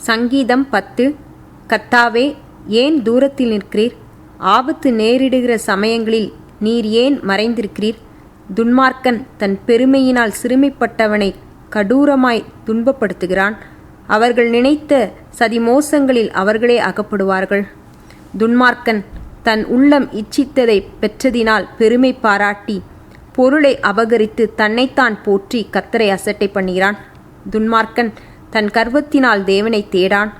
சங்கீதம் 10. கர்த்தாவே, ஏன் தூரத்தில் நிற்கிறீர்? ஆபத்து நேரிடுகிற சமயங்களில் நீர் ஏன் மறைந்திருக்கிறீர்? துன்மார்க்கன் தன் பெருமையினால் சிறுமைப்பட்டவனை கடூரமாய் துன்பப்படுத்துகிறான். அவர்கள் நினைத்த சதிமோசங்களில் அவர்களே அகப்படுவார்கள். துன்மார்க்கன் தன் உள்ளம் இச்சித்ததை பெற்றதினால் பெருமை பாராட்டி பொருளை அபகரித்து தன்னைத்தான் போற்றி கர்த்தரை அசட்டை பண்ணுகிறான். துன்மார்க்கன் தன் கர்வத்தினால் தேவனை தேடான்.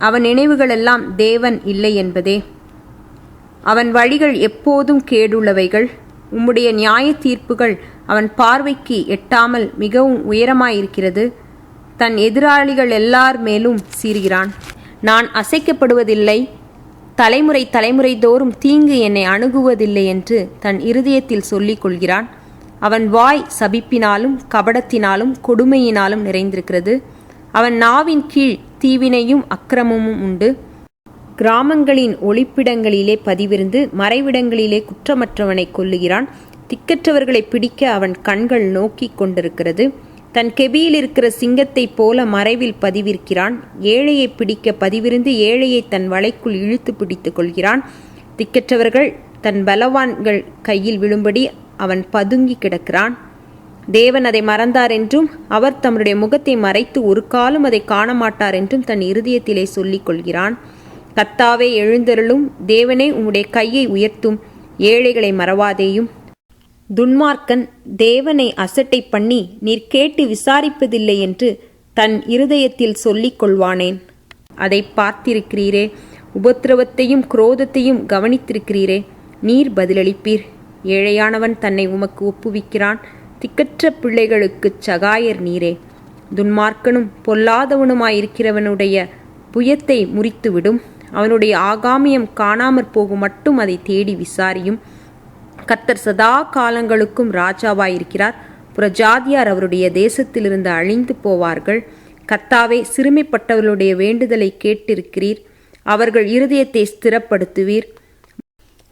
அவன் நினைவுகளெல்லாம் தேவன் இல்லை என்பதே. அவன் வழிகள் எப்போதும் கேடுள்ளவைகள். உம்முடைய நியாய தீர்ப்புகள் அவன் பார்வைக்கு எட்டாமல் மிகவும் உயரமாயிருக்கிறது. தன் எதிராளிகள் எல்லார் மேலும் சீறுகிறான். நான் அசைக்கப்படுவதில்லை, தலைமுறை தலைமுறை தோறும் தீங்கு என்னை அணுகுவதில்லை என்று தன் இருதயத்தில் சொல்லிக் கொள்கிறான். அவன் வாய் சபிப்பினாலும் கபடத்தினாலும் கொடுமையினாலும் நிறைந்திருக்கிறது. அவன் நாவின் கீழ் தீவினையும் அக்கிரமமும் உண்டு. கிராமங்களின் ஒளிப்பிடங்களிலே பதிவிருந்து மறைவிடங்களிலே குற்றமற்றவனை கொல்லுகிறான். திக்கற்றவர்களை பிடிக்க அவன் கண்கள் நோக்கி கொண்டிருக்கிறது. தன் கெபியில் இருக்கிற சிங்கத்தைப் போல மறைவில் பதிவிருக்கிறான். ஏழையை பிடிக்க பதிவிருந்து ஏழையை தன் வலைக்குள் இழுத்து பிடித்து கொள்கிறான். திக்கற்றவர்கள் தன் பலவான்கள் கையில் விழும்படி அவன் பதுங்கி கிடக்கிறான். தேவன் அதை மறந்தார் என்றும் அவர் தம்முடைய முகத்தை மறைத்து ஒரு காலம் அதை காணமாட்டார் என்றும் தன் இருதயத்திலே சொல்லிக் கொள்கிறான். கர்த்தாவே, எழுந்தருளும். தேவனே, உம்முடைய கையை உயர்த்தும். ஏழைகளை மறவாதேயும். துன்மார்க்கன் தேவனை அசட்டை பண்ணி நீர் கேட்டு விசாரிப்பதில்லை என்று தன் இருதயத்தில் சொல்லிக் கொள்வானேன். அதை பார்த்திருக்கிறீரே, உபத்திரவத்தையும் குரோதத்தையும் கவனித்திருக்கிறீரே, நீர் பதிலளிப்பீர். ஏழையானவன் தன்னை உமக்கு ஒப்புவிக்கிறான். திக்கற்ற பிள்ளைகளுக்குச் சகாயர் நீரே. துன்மார்க்கனும் பொல்லாதவனுமாயிருக்கிறவனுடைய புயத்தை முறித்துவிடும். அவனுடைய ஆகாமியம் காணாமற் போகும் மட்டும் அதை தேடி விசாரியும். கர்த்தர் சதா காலங்களுக்கும் ராஜாவாயிருக்கிறார். புறஜாதியார் அவருடைய தேசத்திலிருந்து அழிந்து போவார்கள். கர்த்தாவே, சிறுமைப்பட்டவர்களுடைய வேண்டுதலை கேட்டிருக்கிறீர். அவர்கள் இருதயத்தை ஸ்திரப்படுத்துவீர்.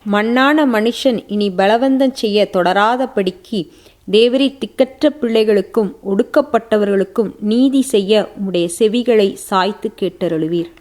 மண்ணான மனுஷன் இனி பலவந்தம் செய்ய தொடராதபடிக்கு தேவரீர் திக்கற்ற பிள்ளைகளுக்கும் ஒடுக்கப்பட்டவர்களுக்கும் நீதி செய்ய உம்முடைய செவிகளை சாய்த்து கேட்டருளுவீர்.